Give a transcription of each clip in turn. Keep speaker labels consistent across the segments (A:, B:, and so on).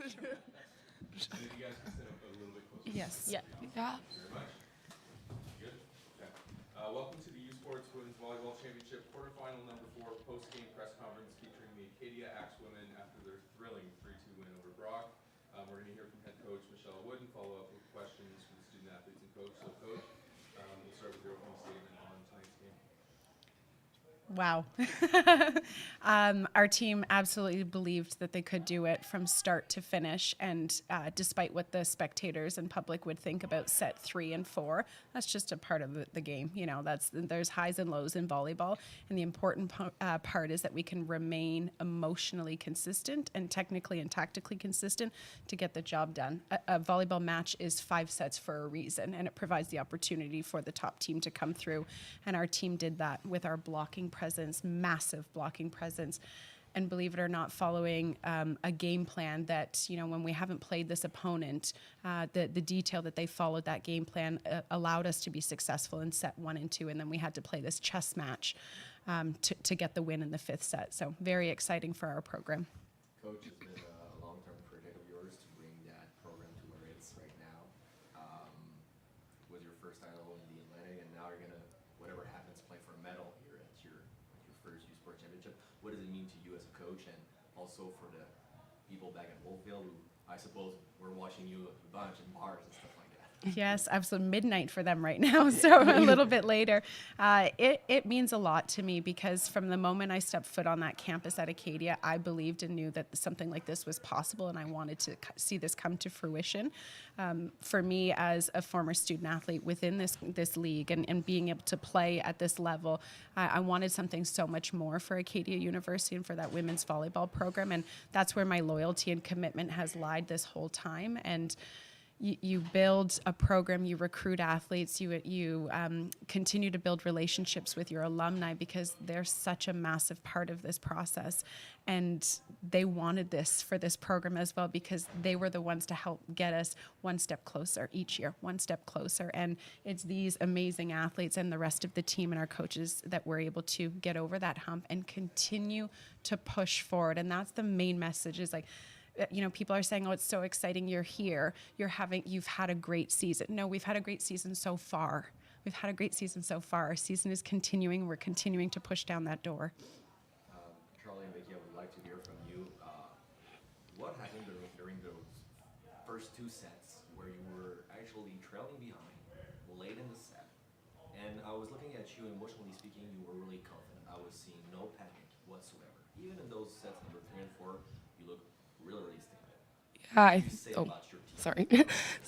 A: If you guys can sit up a little bit closer.
B: Yes.
C: Yeah.
B: Yeah.
A: Thank you very much. Good. Okay. Welcome to the U Sports Women's Volleyball Championship quarterfinal number 4 post-game press conference featuring the Acadia Axe women after their thrilling 3-2 win over Brock. We're going to hear from head coach Michelle Wood and follow up with questions from the student athletes and coach. So, coach, we'll start with your opening statement on tonight's game.
C: Wow. Our team absolutely believed that they could do it from start to finish. And despite what the spectators and public would think about set 3 and 4, that's just a part of the game. You know, there's highs and lows in volleyball. And the important part is that we can remain emotionally consistent and technically and tactically consistent to get the job done. A volleyball match is 5 sets for a reason, and it provides the opportunity for the top team to come through. And our team did that with our blocking presence, massive blocking presence, and believe it or not, following a game plan that, you know, when we haven't played this opponent, the detail that they followed that game plan allowed us to be successful in set 1 and 2, and then we had to play this chess match to get the win in the 5th set. So very exciting for our program.
D: Coach, has been a long-term project of yours to bring that program to where it is right now. Was your first title in the Atlantic, and now you're gonna, whatever happens, play for a medal here at your first U Sport Championship. What does it mean to you as a coach, and also for the people back at Wolfville who, I suppose, were watching you a bunch in bars and stuff like that?
C: Yes, absolutely. Midnight for them right now, so a little bit later. It means a lot to me because from the moment I stepped foot on that campus at Acadia, I believed and knew that something like this was possible, and I wanted to see this come to fruition. For me, as a former student athlete within this league and being able to play at this level, I wanted something so much more for Acadia University and for that women's volleyball program, and that's where my loyalty and commitment has lied this whole time. And you build a program, you recruit athletes, you continue to build relationships with your alumni because they're such a massive part of this process. And they wanted this for this program as well because they were the ones to help get us one step closer each year, one step closer. And it's these amazing athletes and the rest of the team and our coaches that we're able to get over that hump and continue to push forward. And that's the main message is like, you know, people are saying, oh, it's so exciting you're here. You've had a great season. No, we've had a great season so far. We've had a great season so far. Our season is continuing. We're continuing to push down that door.
D: Charlie and Vicky, I would like to hear from you. What happened during those first 2 sets where you were actually trailing behind late in the set? And I was looking at you, emotionally speaking, you were really confident. I was seeing no panic whatsoever. Even in those sets number 3 and 4, you look really stable.
B: Sorry.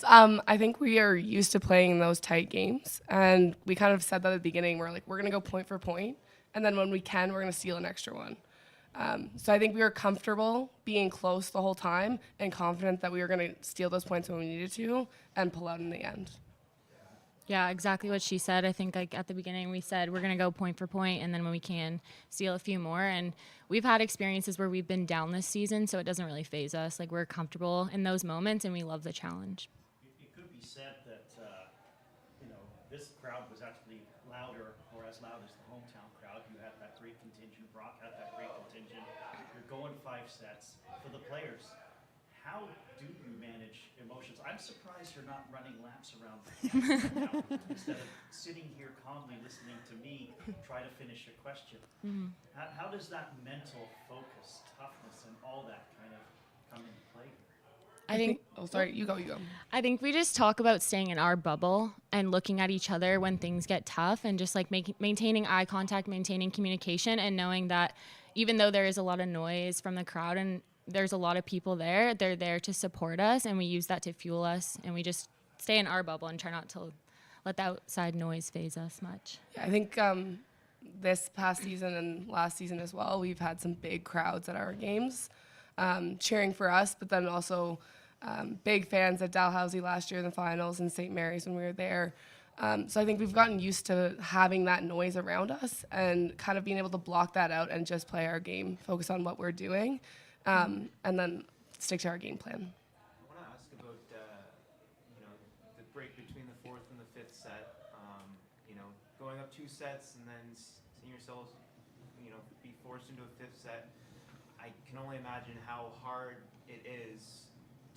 B: I think we are used to playing those tight games, and we kind of said that at the beginning. We're like, we're going to go point for point, and then when we can, we're going to steal an extra one. So I think we were comfortable being close the whole time and confident that we were going to steal those points when we needed to and pull out in the end.
E: Yeah, exactly what she said. I think like at the beginning we said we're going to go point for point, and then when we can, steal a few more. And we've had experiences where we've been down this season, so it doesn't really faze us. Like we're comfortable in those moments, and we love the challenge.
F: It could be said that, this crowd was actually louder or as loud as the hometown crowd. You had that great contingent. Brock had that great contingent. You're going 5 sets. For the players, how do you manage emotions? I'm surprised you're not running laps around the campus now, instead of sitting here calmly listening to me try to finish a question. Mm-hmm. How does that mental focus, toughness, and all that kind of come into play here?
B: I think you go.
E: I think we just talk about staying in our bubble and looking at each other when things get tough, and just like maintaining eye contact, maintaining communication, and knowing that even though there is a lot of noise from the crowd and there's a lot of people there, they're there to support us, and we use that to fuel us, and we just stay in our bubble and try not to let the outside noise faze us much.
B: Yeah, I think this past season and last season as well, we've had some big crowds at our games cheering for us, but then also big fans at Dalhousie last year in the finals and St. Mary's when we were there. So I think we've gotten used to having that noise around us and kind of being able to block that out and just play our game, focus on what we're doing, and then stick to our game plan.
G: I want to ask about the break between the 4th and the 5th set. Going up 2 sets and then seeing yourselves be forced into a 5th set. I can only imagine how hard it is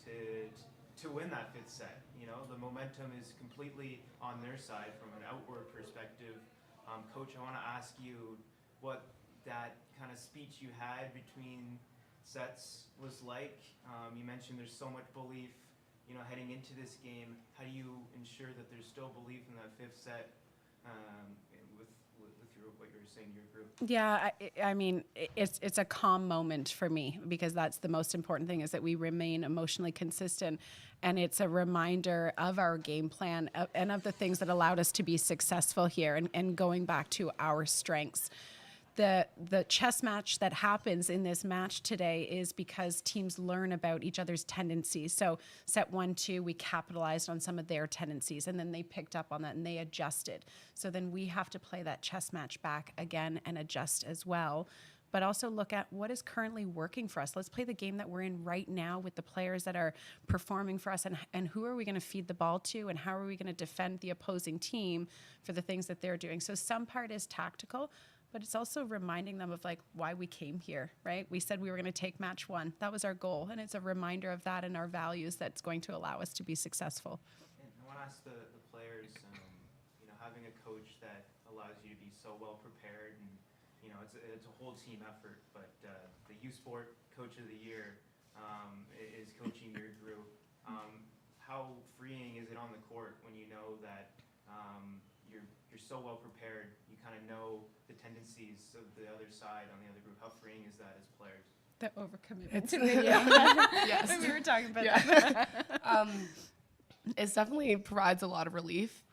G: to win that fifth set. You know, the momentum is completely on their side from an outward perspective. Coach, I want to ask you what that kind of speech you had between sets was like. You mentioned there's so much belief, you know, heading into this game. How do you ensure that there's still belief in that fifth set with what you're saying to your group?
C: Yeah, I mean, it's a calm moment for me, because that's the most important thing, is that we remain emotionally consistent, and it's a reminder of our game plan and of the things that allowed us to be successful here, and going back to our strengths. The chess match that happens in this match today is because teams learn about each other's tendencies. So set 1-2, we capitalized on some of their tendencies, and then they picked up on that and they adjusted. So then we have to play that chess match back again and adjust as well, but also look at what is currently working for us. Let's play the game that we're in right now with the players that are performing for us, and who are we going to feed the ball to, and how are we going to defend the opposing team for the things that they're doing. So some part is tactical, but it's also reminding them of like why we came here, right? We said we were going to take match 1. That was our goal, and it's a reminder of that and our values that's going to allow us to be successful.
G: And I want to ask the players, you know, having a coach that allows you to be so well prepared, and you know, it's a whole team effort. But the U Sport Coach of the Year is coaching your group. How freeing is it on the court when you know that you're so well prepared? You kind of know the tendencies of the other side on the other group. How freeing is that as players?
C: The overcommitment
B: It's
C: to video.
B: yes.
C: We were talking about
B: Yeah.
C: that.
B: It definitely provides a lot of relief.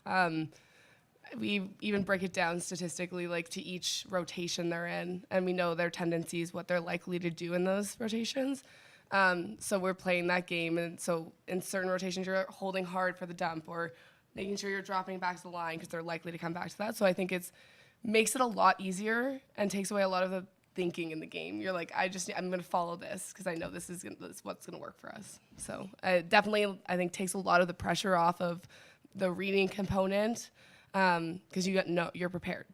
B: We even break it down statistically, like to each rotation they're in, and we know their tendencies, what they're likely to do in those rotations. So we're playing that game, and so in certain rotations you're holding hard for the dump, or making sure you're dropping back to the line because they're likely to come back to that. So I think makes it a lot easier and takes away a lot of the thinking in the game. You're like, I'm going to follow this because I know this is what's going to work for us. So it definitely, I think, takes a lot of the pressure off of the reading component because you're prepared.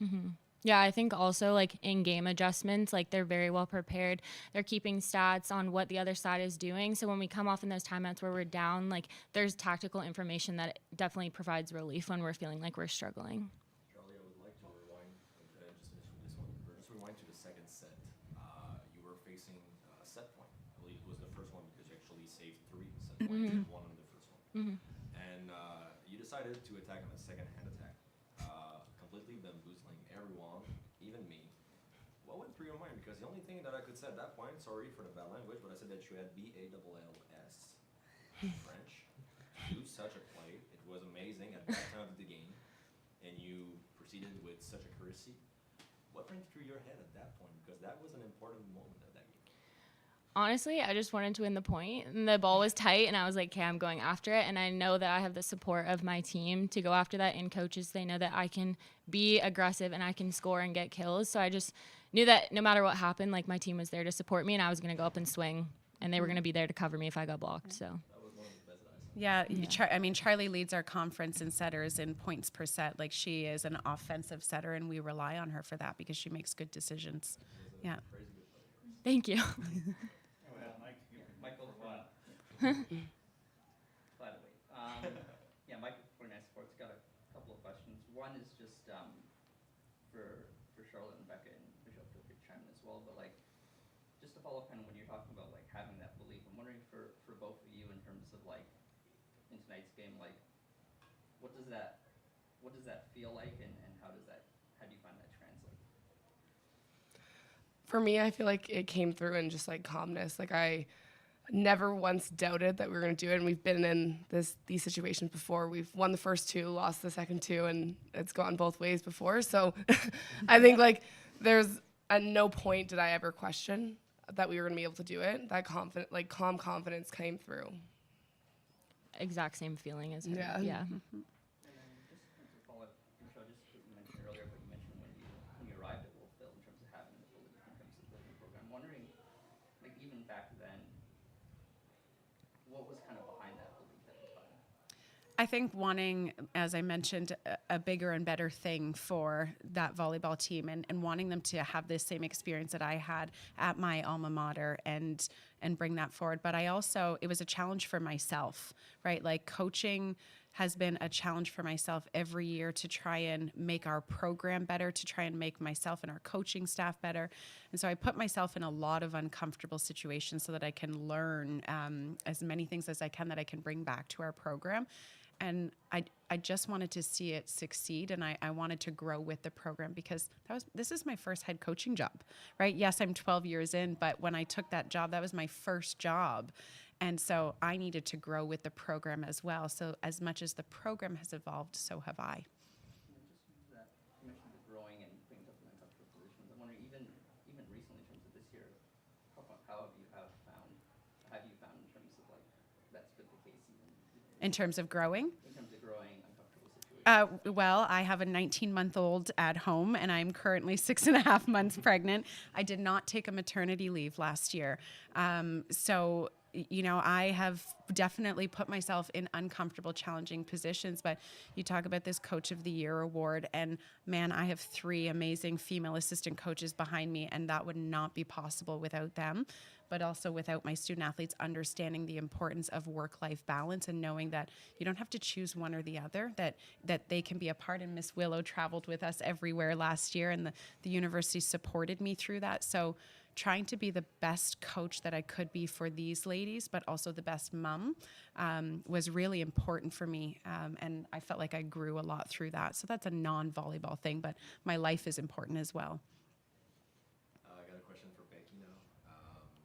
E: Mm-hmm. Yeah, I think also like in-game adjustments, like they're very well prepared. They're keeping stats on what the other side is doing. So when we come off in those timeouts where we're down, like there's tactical information that definitely provides relief when we're feeling like we're struggling.
D: Charlie, I would like to rewind, just finishing this one, or just rewind to the second set. You were facing a set point. I believe it was the first one because you actually saved 3 set points,
E: Mm-hmm.
D: one on the first one.
E: Mm-hmm.
D: And you decided to attack on a second-hand attack, completely bamboozling everyone, even me. What went through your mind? Because the only thing that I could say at that point, sorry for the bad language, but I said that you had BALLS French. Do such a play. It was amazing at that time of the game, and you proceeded with such accuracy. What went through your head at that point? Because that was an important moment of that game.
E: Honestly, I just wanted to win the point, and the ball was tight, and I was like, okay, I'm going after it, and I know that I have the support of my team to go after that, and coaches, they know that I can be aggressive and I can score and get kills, so I just knew that no matter what happened, like my team was there to support me, and I was going to go up and swing, and they were going to be there to cover me if I got blocked, so.
D: That was one of the best that I saw.
C: Yeah, Charlie leads our conference in setters in points per set. Like, she is an offensive setter, and we rely on her for that because she makes good decisions. Yeah.
D: Crazy good player.
E: Thank you.
F: Well,
H: Michael from, by the way, yeah, Michael from Fortnite Sports got a couple of questions. One is just for Charlotte and Becca, and Michelle, feel free to chime in as well. But like, just to follow up kind of when you're talking about like having that belief, I'm wondering for both of you in terms of like in tonight's game, like what does that feel like, and how do you find that translate?
B: For me, I feel like it came through in just like calmness. Like I never once doubted that we were going to do it. And we've been in these situations before. We've won the first 2, lost the second 2, and it's gone both ways before. So I think like there's at no point did I ever question that we were going to be able to do it. That calm confidence came through.
E: Exact same feeling as her.
B: Yeah.
E: Yeah.
H: And then just in terms of follow-up, Michelle, just what you mentioned earlier, but you mentioned when you arrived at Wolfville in terms of having the belief in terms of building the program. I'm wondering, like even back then, what was kind of behind that belief at the time?
C: I think wanting, as I mentioned, a bigger and better thing for that volleyball team, and wanting them to have this same experience that I had at my alma mater and bring that forward. But it was a challenge for myself, right? Like coaching has been a challenge for myself every year to try and make our program better, to try and make myself and our coaching staff better. And so I put myself in a lot of uncomfortable situations so that I can learn as many things as I can that I can bring back to our program. And I just wanted to see it succeed, and I wanted to grow with the program because this is my first head coaching job, right? Yes, I'm 12 years in, but when I took that job, that was my first job. And so I needed to grow with the program as well. So as much as the program has evolved, so have I.
H: Just that you mentioned the growing and putting yourself in uncomfortable positions. I'm wondering, even recently in terms of this year, how have you found in terms of like that's been the case even
C: In terms of growing?
H: in terms of growing uncomfortable situations?
C: Well, I have a 19-month-old at home, and I'm currently 6.5 months pregnant. I did not take a maternity leave last year. So I have definitely put myself in uncomfortable, challenging positions, but you talk about this Coach of the Year award, and man, I have 3 amazing female assistant coaches behind me, and that would not be possible without them, but also without my student athletes understanding the importance of work-life balance and knowing that you don't have to choose one or the other, that they can be a part. And Miss Willow traveled with us everywhere last year, and the university supported me through that. So trying to be the best coach that I could be for these ladies, but also the best mom, was really important for me. And I felt like I grew a lot through that. So that's a non-volleyball thing, but my life is important as well.
D: I got a question for Becky now.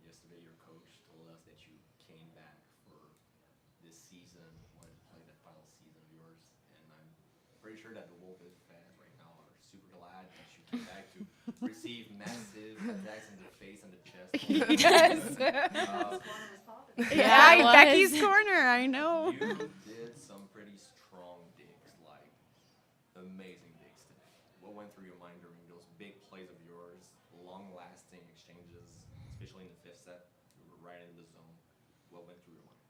D: Yesterday, your coach told us that you came back for this season, wanted to play the final season of yours, and I'm pretty sure that the Wolves fans right now are super glad that you came back to receive massive attacks in the face and the chest.
C: Yes.
E: Yeah, it was.
C: Becky's corner, I know.
D: You did some pretty strong digs, like amazing digs today. What went through your mind during those big plays of yours, long-lasting exchanges, especially in the 5th set? You were right in the zone. What went through your mind?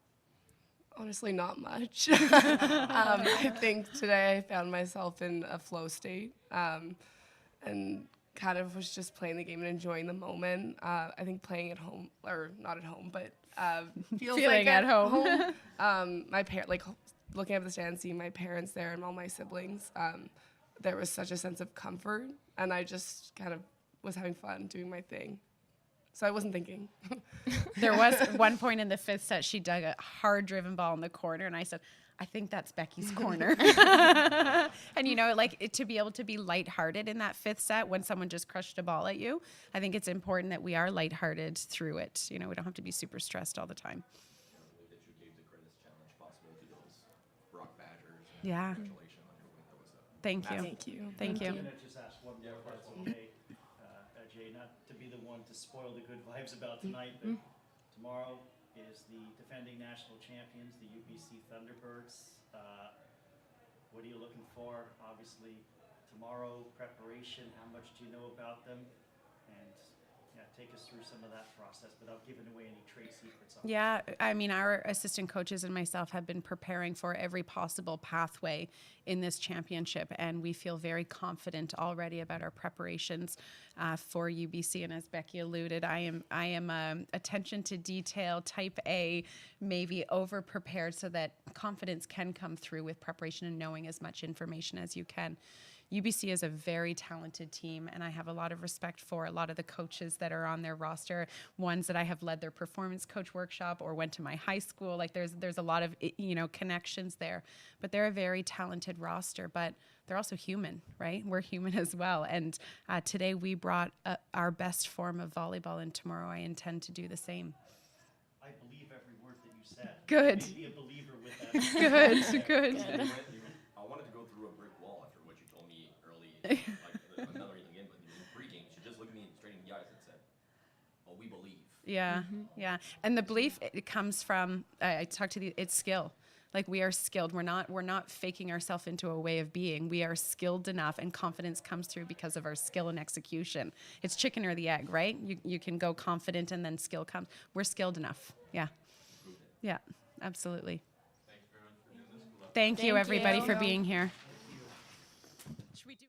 B: Honestly, not much. I think today I found myself in a flow state and kind of was just playing the game and enjoying the moment. I think playing at home, or not at home, but feels
C: Feeling
B: like
C: at home.
B: Looking at the stand, seeing my parents there and all my siblings, there was such a sense of comfort, and I just kind of was having fun doing my thing. So I wasn't thinking.
C: There was one point in the 5th set, she dug a hard-driven ball in the corner, and I said, I think that's Becky's corner. And, to be able to be lighthearted in that 5th set when someone just crushed a ball at you, I think it's important that we are lighthearted through it. We don't have to be super stressed all the time.
D: I believe that you gave the greatest challenge possible to those Brock Badgers.
C: Yeah.
D: Congratulations on your win. That was a
C: Thank you.
B: Thank you.
C: Thank you.
F: I'm gonna just ask one more, if that's okay. Jay, not to be the one to spoil the good vibes about tonight, but tomorrow is the defending national champions, the UBC Thunderbirds. What are you looking for? Obviously, tomorrow, preparation, how much do you know about them? And take us through some of that process without giving away any trade secrets.
C: Yeah, I mean, our assistant coaches and myself have been preparing for every possible pathway in this championship, and we feel very confident already about our preparations for UBC. And as Becky alluded, I am attention to detail, type A, maybe over prepared, so that confidence can come through with preparation and knowing as much information as you can. UBC is a very talented team, and I have a lot of respect for a lot of the coaches that are on their roster, ones that I have led their performance coach workshop or went to my high school. Like there's a lot of connections there, but they're a very talented roster, but they're also human, right? We're human as well. And today we brought our best form of volleyball, and tomorrow I intend to do the same.
F: I believe every word that you said.
C: Good.
F: You may be a believer with that.
C: Good.
D: I wanted to go through a brick wall after what you told me early, like I'm not reading again, but in pre-game, she just looked me straight in the eyes and said, "Oh, we believe."
C: Yeah, yeah. And the belief, it comes from, I talked to it's skill. Like we are skilled. We're not faking ourselves into a way of being. We are skilled enough, and confidence comes through because of our skill and execution. It's chicken or the egg, right? You can go confident and then skill comes. We're skilled enough. Yeah. Yeah, absolutely.
A: Thanks very much for doing this. Good luck.
C: Thank you,
E: Thank
C: everybody,
E: you.
C: for being here. Should we do